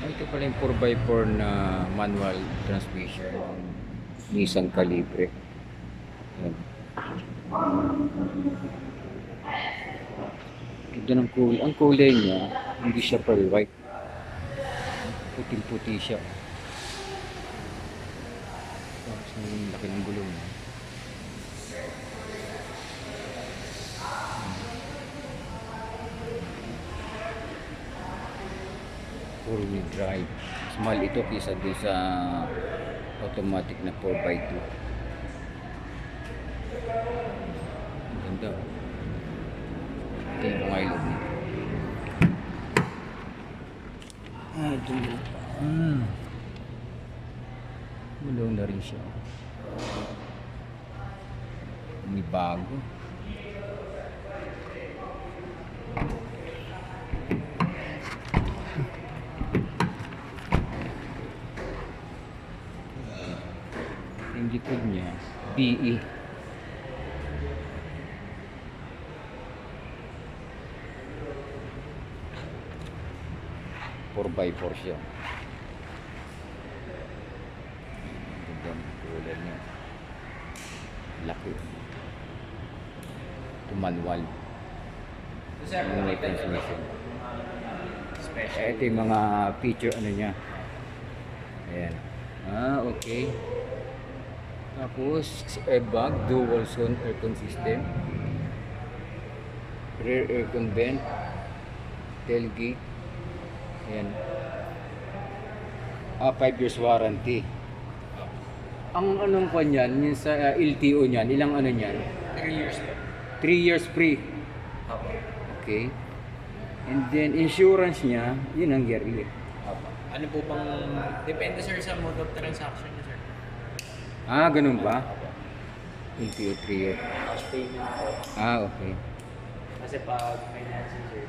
Ito pala yung 4x4 na manual transmission. Nissan Calibre. Yan. Ganda ng kulay. Ang kulay niya, hindi siya pearl white. Puting-puti siya. Tapos yung laki ng gulong niya. Four-wheel drive. Small ito kaysa doon sa automatic na 4x2. Ang ganda. Ito yung mga ilog niya. Dulo pa. Gulong na rin siya. May bago. Yung likod niya, BE. Four by four siya. Ganda ng kulay niya. Laki. Ito manual. Manual transmission. Ito yung mga feature ano niya. Ayan. Okay. Tapos, airbag, dual zone aircon system, rear aircon vent, tailgate, ayan. 5 years warranty. Ang anong pa niyan, yung sa LTO niyan, ilang ano niyan? 3 years. 3 years free. Okay. And then, insurance niya, yun ang yearly. Ano po bang, depende sir sa mode of transaction niya sir. Ganun ba? LTO 3 years. Cash payment po. Okay. Kasi pag financing sir,